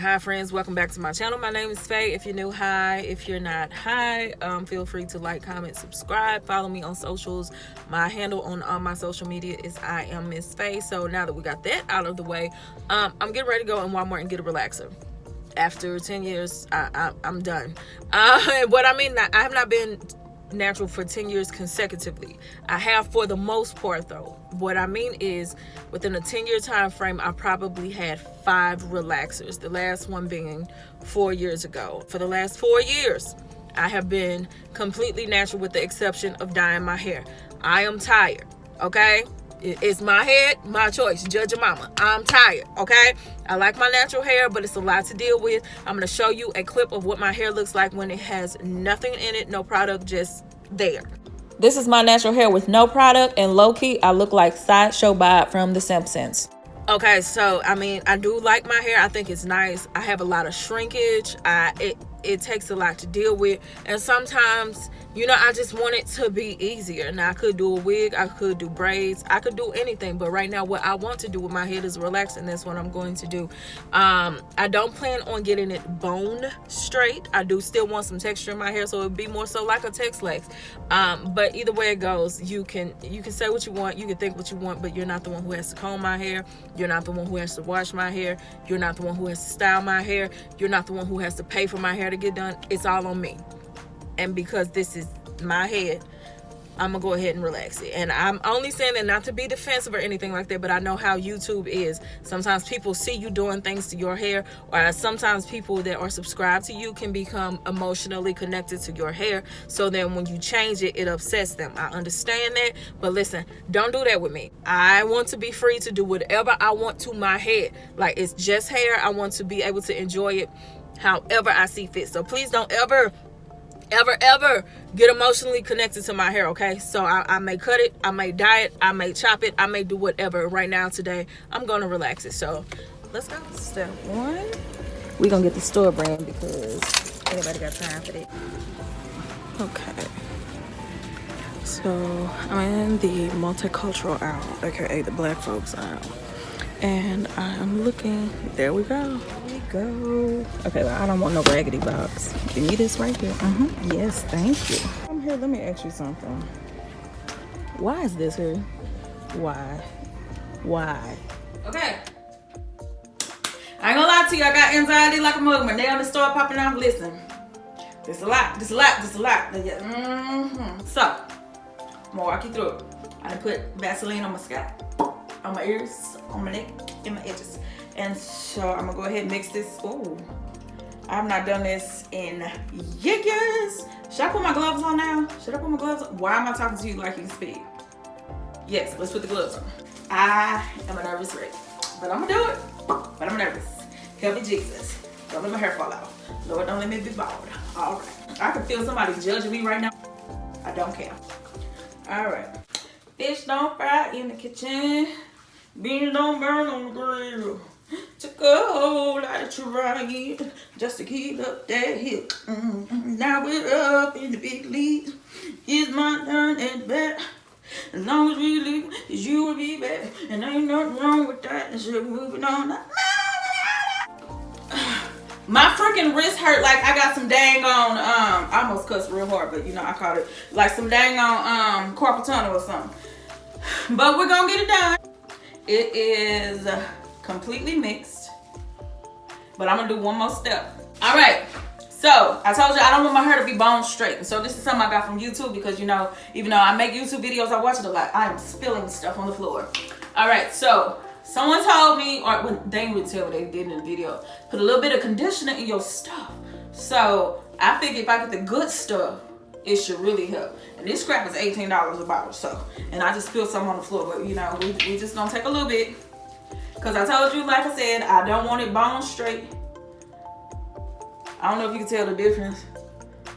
Hi friends, welcome back to my channel. My name is Faye. If you're new, hi. If you're not, hi. Feel free to like, comment, subscribe, follow me on socials. My handle on all my social media is I am Miss Faye. So now that we got that out of the way, I'm getting ready to go in Walmart and get a relaxer. After 10 years, I'm done. What I mean, I have not been natural for 10 years consecutively. I have for the most part though. What I mean is within a 10-year time frame, I probably had 5 relaxers, the last one being 4 years ago. For the last 4 years, I have been completely natural with the exception of dyeing my hair. I am tired, okay? It's my head, my choice. Judge your mama. I'm tired, okay? I like my natural hair, but it's a lot to deal with. I'm going to show you a clip of what my hair looks like when it has nothing in it, no product, just there. This is my natural hair with no product, and low-key, I look like Sideshow Bob from The Simpsons. Okay, so, I mean, I do like my hair. I think it's nice. I have a lot of shrinkage. It takes a lot to deal with, and sometimes, you know, I just want it to be easier. Now, I could do a wig, I could do braids, I could do anything, but right now what I want to do with my head is relax, and that's what I'm going to do. I don't plan on getting it bone straight. I do still want some texture in my hair, so it would be more so like a TEXLAXED. But either way it goes, you can say what you want, you can think what you want, but you're not the one who has to comb my hair, you're not the one who has to wash my hair, you're not the one who has to style my hair, you're not the one who has to pay for my hair to get done. It's all on me. And because this is my head, I'm gonna go ahead and relax it. And I'm only saying that not to be defensive or anything like that, but I know how YouTube is. Sometimes people see you doing things to your hair, or sometimes people that are subscribed to you can become emotionally connected to your hair, so then when you change it, it upsets them. I understand that, but listen, don't do that with me. I want to be free to do whatever I want to my head. Like, it's just hair. I want to be able to enjoy it however I see fit. So please don't ever get emotionally connected to my hair, okay? So I may cut it, I may dye it, I may chop it, I may do whatever. Right now, today, I'm gonna relax it. So let's go. Step 1, we're gonna get the store brand because anybody got time for that. Okay, so I'm in the multicultural aisle, aka the black folks aisle, and I'm looking. There we go. Go. Okay, well, I don't want no raggedy box. Give me this right here. Yes, thank you. I'm here. Let me ask you something. Why is this here? Why? Okay. I ain't gonna lie to you. I got anxiety like a mug. My nail start popping off. Listen, this a lot. So, I'm gonna walk you through it. I done put Vaseline on my scalp, on my ears, on my neck, and my edges. And so I'm gonna go ahead and mix this. Ooh, I've not done this in years. Should I put my gloves on now? Should I put my gloves on? Why am I talking to you like you can speak? Yes, let's put the gloves on. I am a nervous wreck, but I'm gonna do it. But I'm nervous. Help me, Jesus. Don't let my hair fall out. Lord, don't let me be bald. All right. I can feel somebody judging me right now. I don't care. All right. Fish don't fry in the kitchen. Beans don't burn on the grill. Took a whole lot of trying just to keep up that hill. Now we're up in the big leagues. It's my turn at bat. As long as we live, you will be back. And ain't nothing wrong with that. And so moving on. My freaking wrist hurt like I got some dang on, I almost cussed real hard, but you know, I caught it like some dang on carpal tunnel or something. But we're gonna get it done. It is completely mixed, but I'm gonna do one more step. All right, so I told you I don't want my hair to be bone straight, and so this is something I got from YouTube because, you know, even though I make YouTube videos, I watch it a lot, I am spilling stuff on the floor. All right, so someone told me, or well, they didn't really tell me, they did in the video, put a little bit of conditioner in your stuff. So I figured if I get the good stuff, it should really help. And this crap is $18 a bottle, so, and I just spilled some on the floor, but you know, we just gonna take a little bit. Because I told you, like I said, I don't want it bone straight. I don't know if you can tell the difference.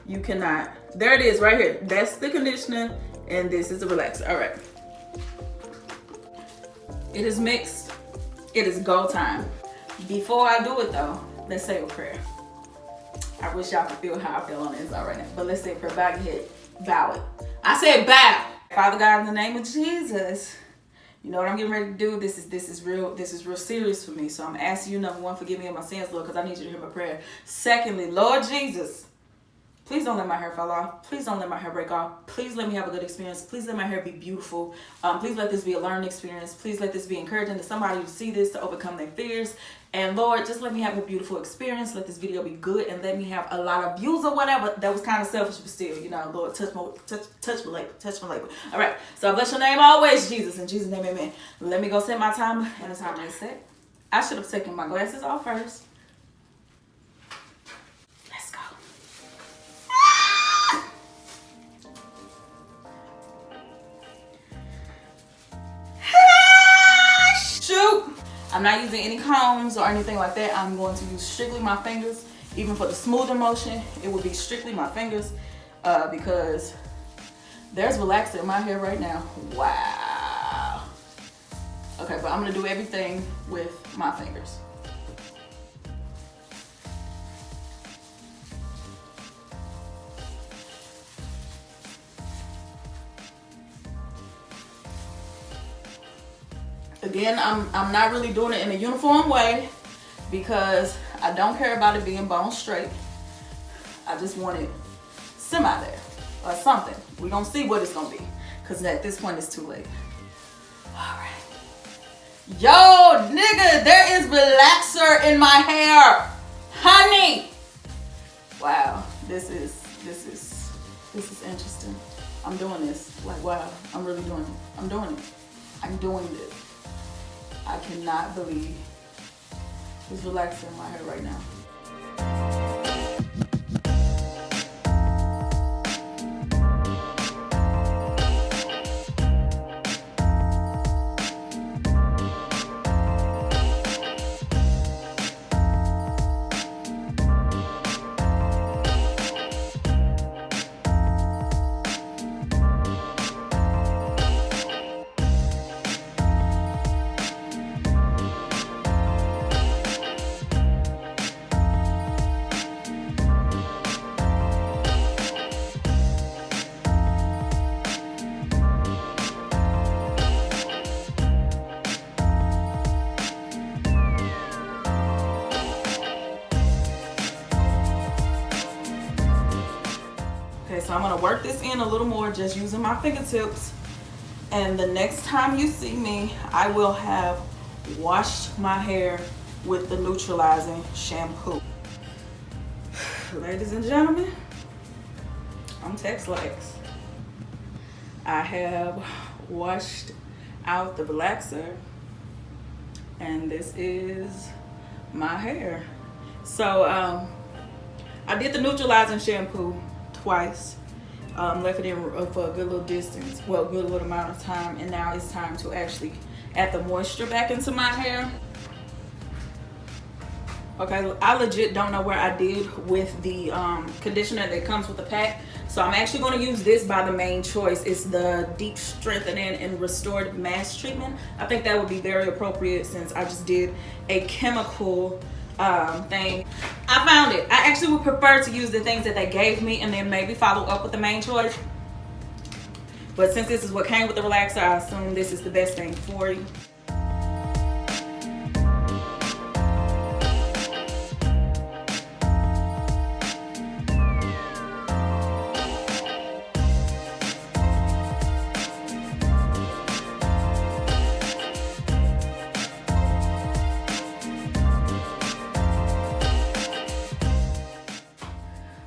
You cannot. There it is right here. That's the conditioner, and this is the relaxer. All right. It is mixed. It is go time. Before I do it though, let's say a prayer. I wish y'all could feel how I feel on the inside right now. But let's say a prayer. Bow your head. Bow it. I said bow. Father God, in the name of Jesus, You know what I'm getting ready to do? This is real serious for me. So I'm asking you, number one, forgive me of my sins, Lord, because I need you to hear my prayer. Secondly, Lord Jesus, please don't let my hair fall off. Please don't let my hair break off. Please let me have a good experience. Please let my hair be beautiful. Please let this be a learning experience. Please let this be encouraging to somebody who see this to overcome their fears. And Lord, just let me have a beautiful experience. Let this video be good and let me have a lot of views or whatever. That was kind of selfish, but still, you know, Lord, touch my label. All right. So I bless your name always, Jesus. In Jesus' name, amen. Let me go set my timer, and the timer is set. I should have taken my glasses off first. Let's go. Shoot! I'm not using any combs or anything like that. I'm going to use strictly my fingers. Even for the smoother motion, it will be strictly my fingers because there's relaxer in my hair right now. Wow. Okay, but I'm gonna do everything with my fingers. Again, I'm not really doing it in a uniform way because I don't care about it being bone straight. I just want it semi there or something. We're gonna see what it's gonna be because at this point it's too late. All right. Yo, nigga, there is relaxer in my hair, honey. Wow, this is interesting. I'm doing this. Like, wow, I'm really doing it. I'm doing it. I'm doing this. I cannot believe there's relaxer in my hair right now. Okay, so I'm gonna work this in a little more just using my fingertips. And the next time you see me, I will have washed my hair with the neutralizing shampoo. Ladies and gentlemen, I'm TEXLAXED. I have washed out the relaxer and this is my hair. So I did the neutralizing shampoo twice, left it in for a good little distance, well, good little amount of time, and now it's time to actually add the moisture back into my hair. Okay, I legit don't know where I did with the conditioner that comes with the pack, so I'm actually going to use this by the main choice. It's the deep strengthening and restorative mask treatment. I think that would be very appropriate since I just did a chemical thing. I found it. I actually would prefer to use the things that they gave me and then maybe follow up with the main choice. But since this is what came with the relaxer, I assume this is the best thing for you.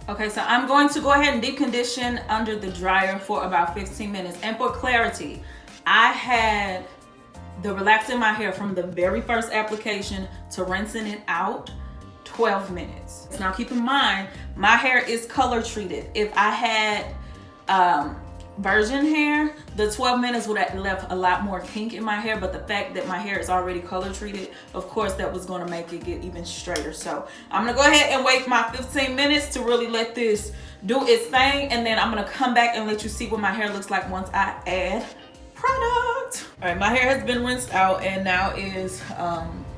Okay, so I'm going to go ahead and deep condition under the dryer for about 15 minutes. And for clarity, I had the relaxer in my hair from the very first application to rinsing it out, 12 minutes. Now keep in mind, my hair is color treated. If I had virgin hair, the 12 minutes would have left a lot more kink in my hair, but the fact that my hair is already color treated, of course that was going to make it get even straighter. So I'm going to go ahead and wait my 15 minutes to really let this do its thing, and then I'm going to come back and let you see what my hair looks like once I add product. All right, my hair has been rinsed out, and now is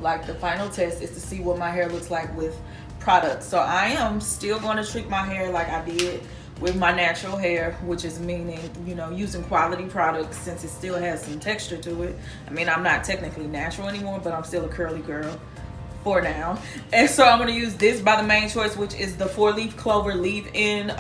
like the final test is to see what my hair looks like with product. So I am still going to treat my hair like I did with my natural hair, which is meaning, you know, using quality products since it still has some texture to it. I mean, I'm not technically natural anymore, but I'm still a curly girl for now. And so I'm going to use this by The Main Choice, which is the 4-leaf clover leave-in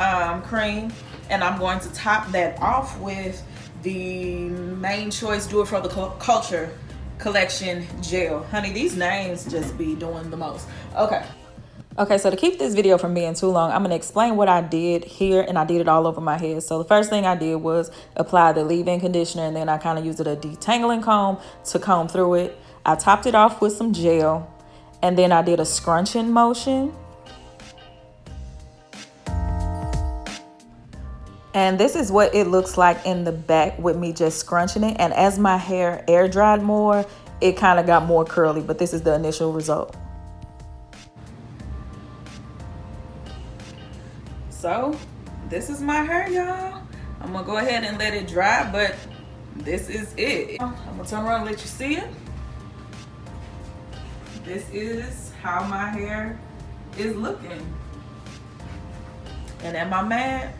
cream. And I'm going to top that off with the Main Choice Do It For The Culture collection gel. Honey, these names just be doing the most. Okay, so to keep this video from being too long, I'm going to explain what I did here, and I did it all over my head. So the first thing I did was apply the leave-in conditioner, and then I kind of used a detangling comb to comb through it. I topped it off with some gel, and then I did a scrunching motion. And this is what it looks like in the back with me just scrunching it. And as my hair air dried more, it kind of got more curly, but this is the initial result. So this is my hair, y'all. I'm gonna go ahead and let it dry, but this is it. I'm gonna turn around and let you see it. This is how my hair is looking. And am I mad?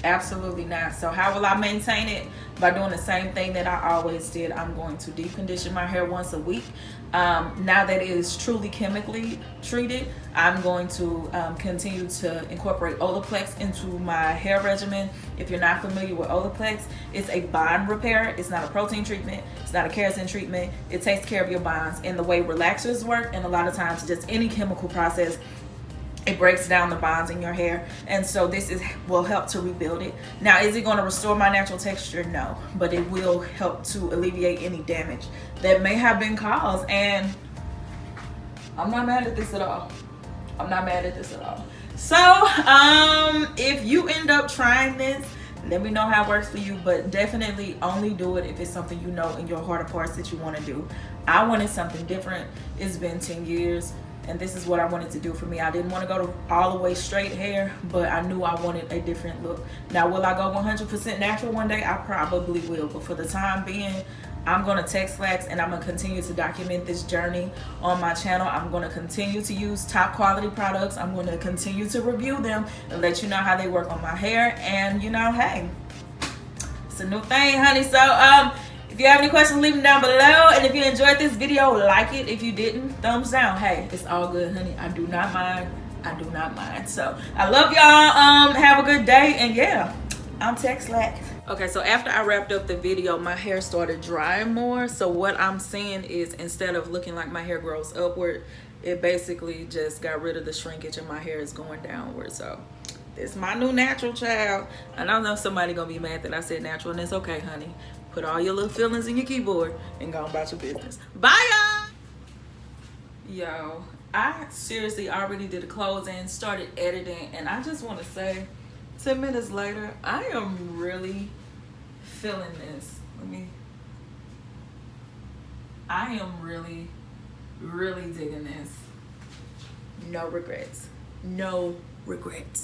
Absolutely not. So how will I maintain it? By doing the same thing that I always did. I'm going to deep condition my hair once a week. Now that it is truly chemically treated, I'm going to continue to incorporate Olaplex into my hair regimen. If you're not familiar with Olaplex, it's a bond repair. It's not a protein treatment. It's not a keratin treatment. It takes care of your bonds in the way relaxers work, and a lot of times just any chemical process, it breaks down the bonds in your hair. And so this will help to rebuild it. Now, is it going to restore my natural texture? No, but it will help to alleviate any damage that may have been caused. And I'm not mad at this at all. I'm not mad at this at all. So if you end up trying this, let me know how it works for you, but definitely only do it if it's something you know in your heart of hearts that you want to do. I wanted something different. It's been 10 years. And this is what I wanted to do for me. I didn't want to go to all the way straight hair, but I knew I wanted a different look. Now, will I go 100% natural one day? I probably will. But for the time being, I'm going to TEXLAXED, and I'm going to continue to document this journey on my channel. I'm going to continue to use top quality products. I'm going to continue to review them and let you know how they work on my hair. And, you know, hey, it's a new thing, honey. So, if you have any questions, leave them down below. And if you enjoyed this video, like it. If you didn't, thumbs down. Hey, it's all good, honey. I do not mind. I do not mind. So I love y'all. Have a good day. And yeah, I'm TEXLAXED. Okay, so after I wrapped up the video, my hair started drying more. So what I'm seeing is, instead of looking like my hair grows upward, it basically just got rid of the shrinkage and my hair is going downward. So it's my new natural, child. And I know somebody gonna be mad that I said natural, and it's okay, honey. Put all your little feelings in your keyboard and go about your business. Bye, y'all. Yo, I seriously already did a close-in, started editing, and I just want to say, 10 minutes later, I am really feeling this. I am really, really digging this. No regrets. No regrets.